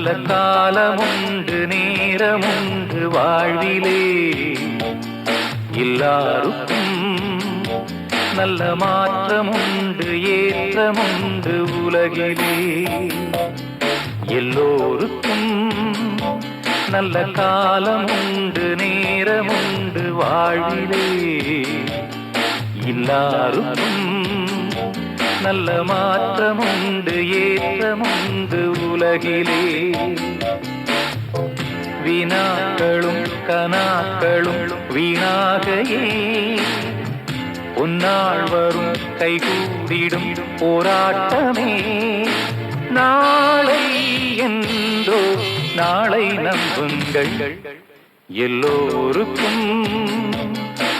நல்ல காலமுண்டு நேரமுண்டு வாழ்விலே, எல்லாருக்கும் நல்ல மாற்றமுண்டு ஏற்றமுண்டு உலகிலே. எல்லோருக்கும் நல்ல காலமுண்டு நேரமுண்டு வாழ்விலே, எல்லாருக்கும் நல்ல மாற்றமுண்டு ஏற்றமுண்டு உலகிலே. வினாக்களும் கனாக்களும் வீணாகையே, உன்னாள் வரும் கைகூடிடும் போராட்டமே. நாளை என்றோ நாளை நம்புங்கள், எல்லோருக்கும்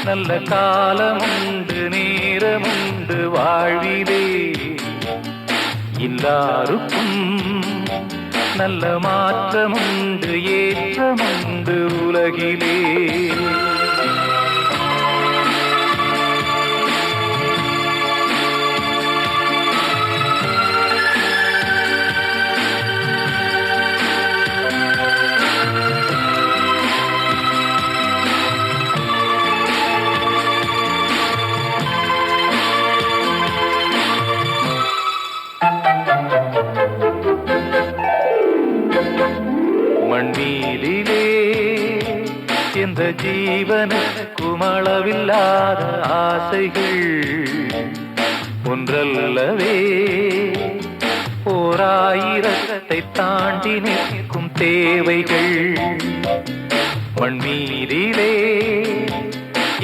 நல்ல காலமுண்டு நேரமுண்டு வாழ்விலே, எல்லாருக்கும் நல்ல மாற்றமுண்டு ஏற்றமுண்டு உலகிலே. மண்மீதிலே எந்த ஜீவனுக்கும் அளவில்லாத ஆசைகள் ஒன்றல்லவே, ஓராயிரத்தை தாண்டி நிற்கும் தேவைகள். மண்மீதிலே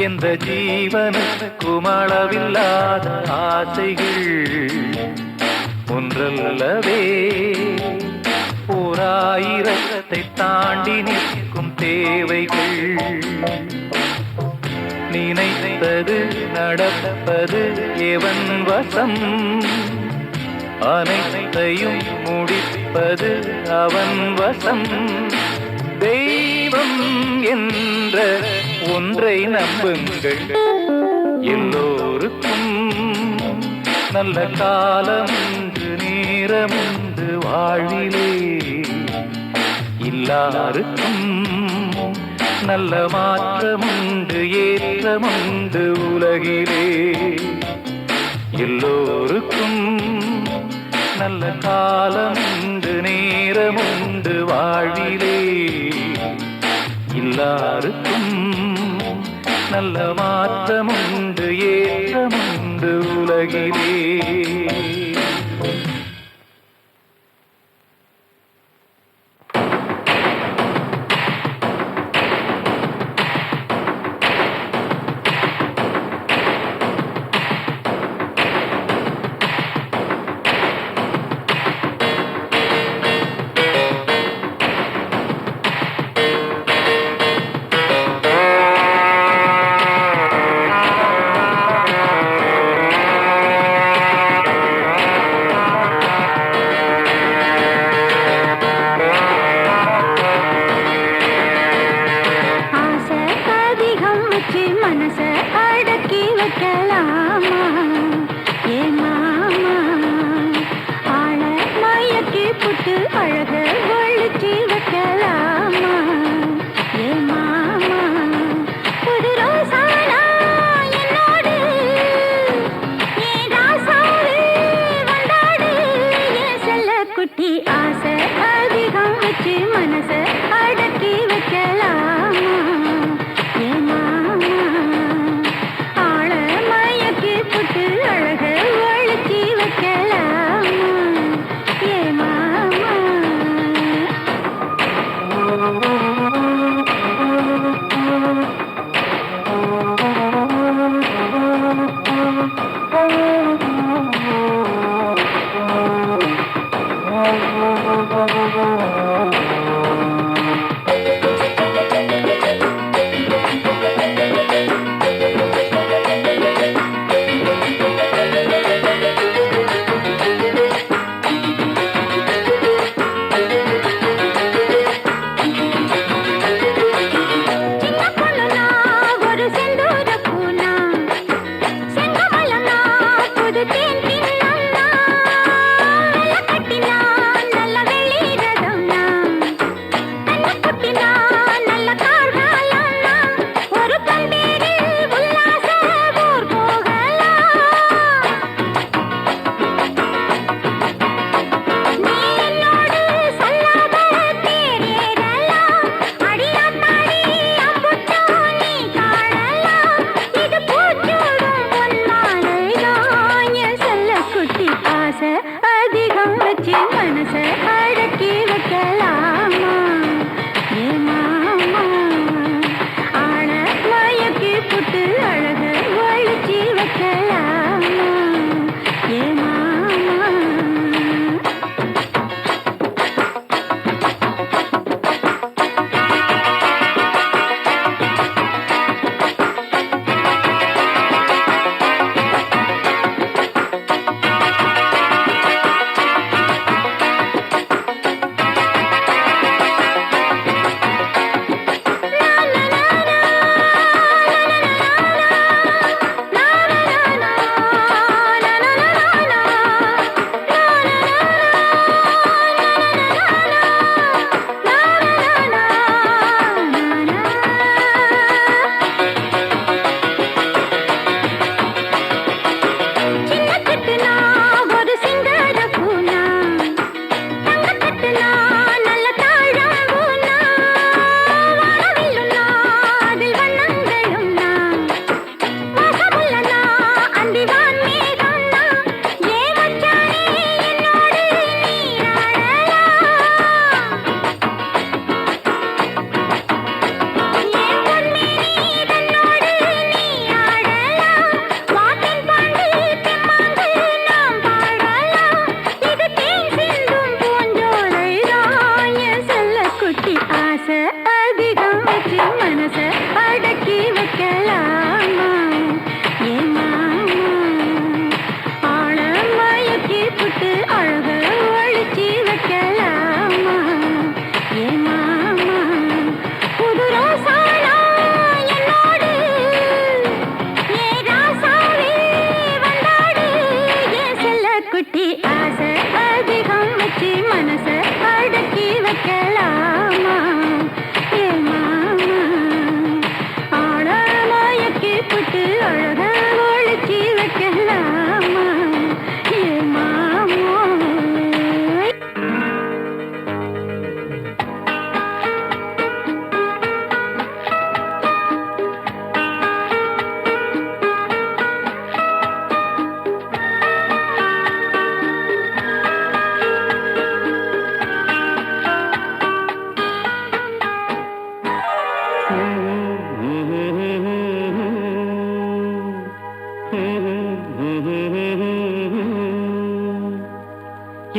எந்த ஜீவனுக்கும் அளவில்லாத ஆசைகள் ஒன்றல்லவே, ஓராயிரத்தை தாண்டி நிற்கும் தேவைகள். நினைத்தது நடப்பது எவன் வசம், அனைத்தையும் முடிப்பது அவன் வசம். தெய்வம் என்ற ஒன்றை நம்புங்கள், எல்லோருக்கும் நல்ல காலமுண்டு நேரமுண்டு வாழ்விலே, எல்லாருக்கும் நல்ல மாற்றமுண்டு ஏற்றமுண்டு உலகிலே. எல்லோருக்கும் நல்ல காலமுண்டு நேரமுண்டு வாழ்விலே, எல்லாருக்கும் நல்ல மாற்றமுண்டு ஏற்றமுண்டு உலகிலே.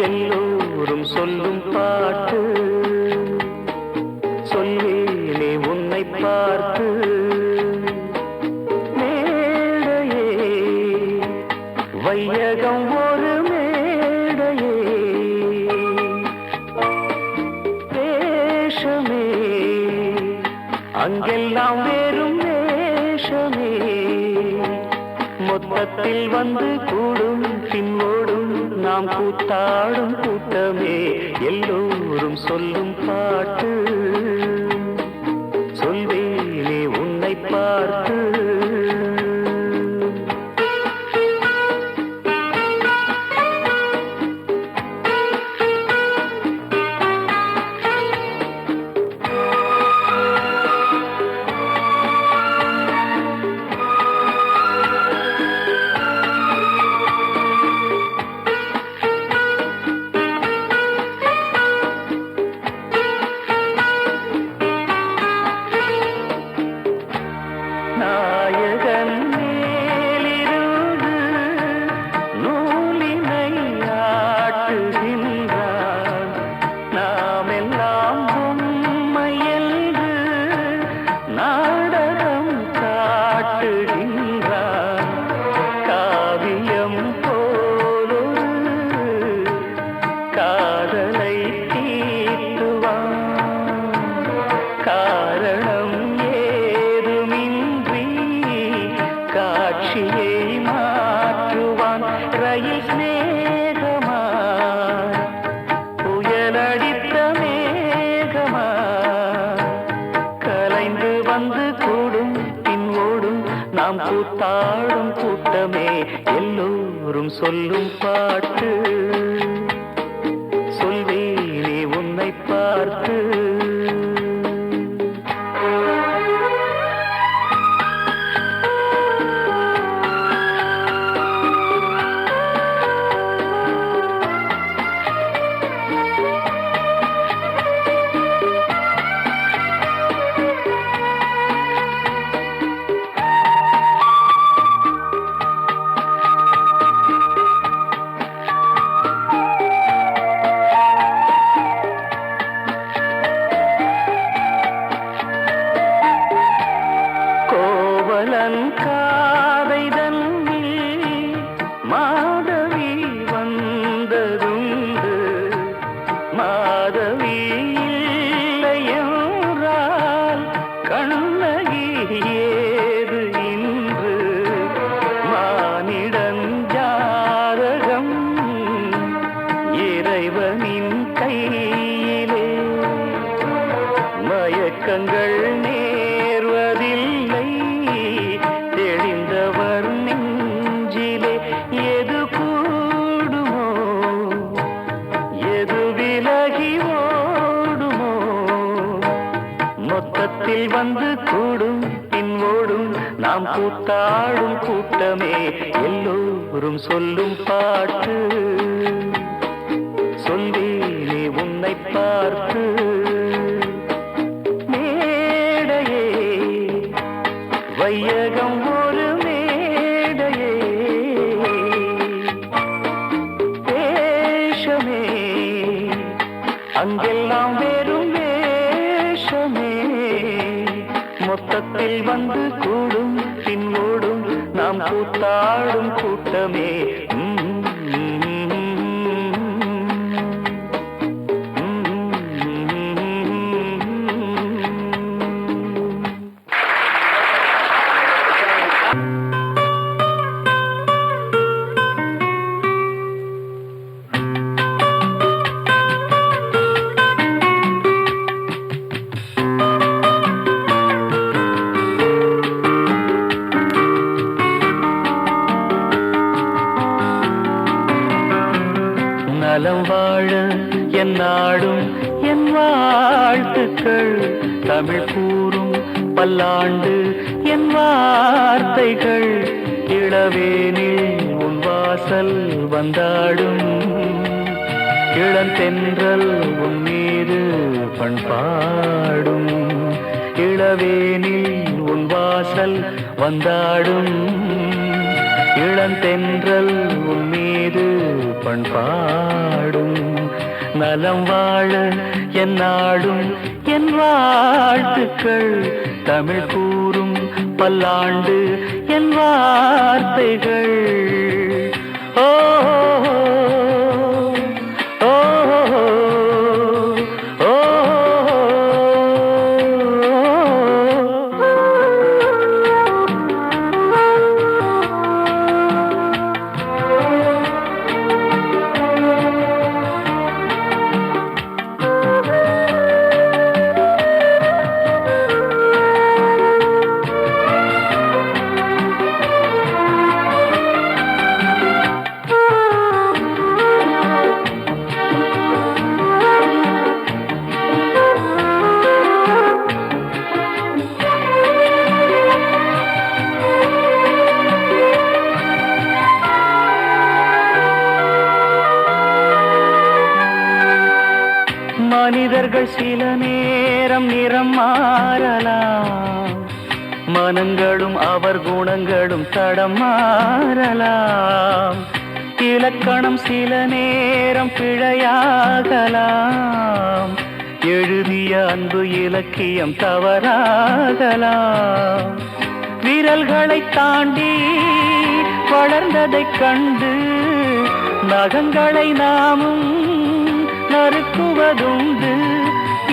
எல்லோரும் சொல்லும் பாட்டு சொல்வேனே உன்னை பார்த்து மேடையே வையகம் ஒரு மேடையே வேஷமே அங்கெல்லாம் வேறும் வேஷமே மொத்தத்தில் வந்து கூடும் பின்னோடும் நாம் கூத்தாடும் கூட்டமே எல்லோரும் சொல்லும் பாட்டு சொல்வேனே உன்னை பார்த்து நாயகன் மேலிருந்து நூலினை ஆட்டுகின்றான் நாமெல்லாம் பொம்மை என்று நாடகம் காட்டுகின்றான் காவியம் போலொரு காதலை தீட்டுவான் காரணம் காட்சியை மாற்றுவான் ரயில் ஸ்நேகமாய் புயலடித்த மேகமாய் கலைந்து வந்து கூடும் பின்னோடும் நாம் கூத்தாடும் கூட்டமே எல்லோரும் சொல்லும் பாட்டு சொல்வேனே உன்னை பார்த்து காதை தன்னில் மாதவி வந்ததுண்டு மாதவி இல்லையென்றால் கண்ணகி ஏது இன்று மானிடன் ஜாதகம் இறைவனின் கையிலே மயக்கங்கள் நேர்வதில்லை தெளிந்தவர் நெஞ்சிலே எது கூடுமோ எது விலகி ஓடுமோ மொத்தத்தில் வந்து கூடும் பின்னோடும் நாம் கூத்தாடும் கூட்டமே எல்லோரும் சொல்லும் பாட்டு சொல்வேனே உன்னை பார்த்து மேடையே வையகம் ஒரு மேடையே வேஷமே அங்கெல்லாம் வேறும் வேஷமே மொத்தத்தில் வந்து கூடும் பின்னோடும் நாம் கூத்தாடும் கூட்டமே நலம் வாழ என் நாடும் என் வாழ்த்துக்கள் தமிழ் கூறும் பல்லாண்டு என் வார்த்தைகள் இளவேனில் உன் வாசல் வந்தாடும் இளந்தென்றல் உன் மீது பண்பாடும் இளவேனில் உன் வாசல் வந்தாடும் இளந்தென்றல் உன் மீது பண்பாடும். நலம் வாழ என் நாடும் என் வாழ்த்துக்கள். தமிழ் கூறும் பல்லாண்டு என் வார்த்தைகள். ஓ ஓ ஓ மனிதர்கள் சில நேரம் நிறம் மாறலாம். மனங்களும் அவர் குணங்களும் தடம் மாறலாம். இலக்கணம் சில நேரம் பிழையாகலாம். எழுதிய அன்பு இலக்கியம் தவறாகலாம். விரல்களை தாண்டி வளர்ந்ததைக் கண்டு நகங்களை நாமும் நறுக்குவதுண்டு.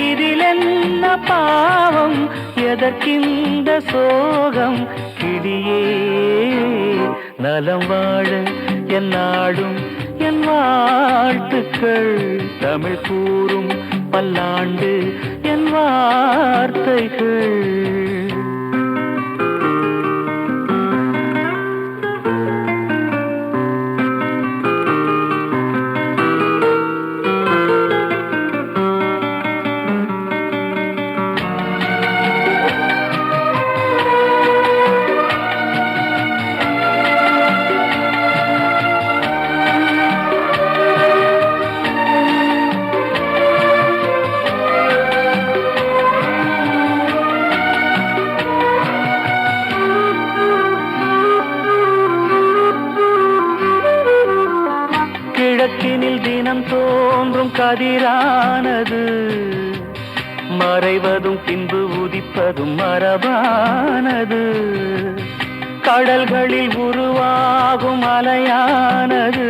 இதில் என்ன பாவம், எதற்கிந்த சோகம்? கிடியே நலம் வாழ என் நாடும் என் வாழ்த்துக்கள். தமிழ் கூறும் பல்லாண்டு என் வார்த்தைகள். கிழக்கினில் தினம் தோன்றும் கதிரானது மறைவதும் பின்பு உதிப்பதும் மரபானது. கடல்களில் உருவாகும் அலையானது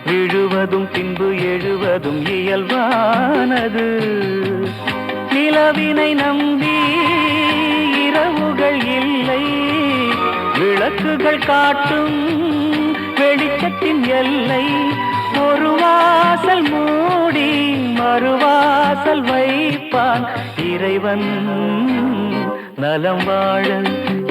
விழுவதும் பின்பு எழுவதும் இயல்பானது. நிலவினை நம்பி இரவுகள் இல்லை, விளக்குகள் காட்டும் வெளிச்சத்தின் எல்லை. ஒரு வாசல் மூடி மறுவாசல் வைப்பான் இறைவன். நலம் வாழ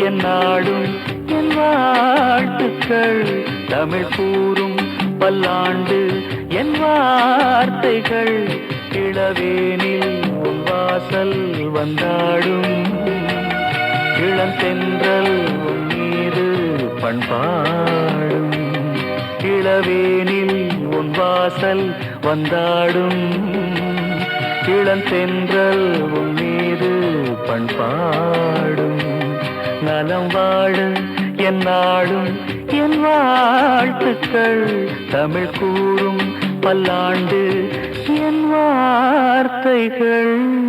என் நாடும் என் வாழ்த்துக்கள். தமிழ் கூறும் பல்லாண்டு என் வார்த்தைகள். இளவேனில் உன் வாசல் வந்தாடும். இளந்தென்றல் உன் மீது பண்பாடும். இளவேனில் உன் வாசல் வந்தாடும். இளந்தென்றல் உன் மீது பண்பாடும். நலம் வாழ என் நாடும் என் வாழ்த்துக்கள். தமிழ் கூறும் பல்லாண்டு என் வார்த்தைகள்.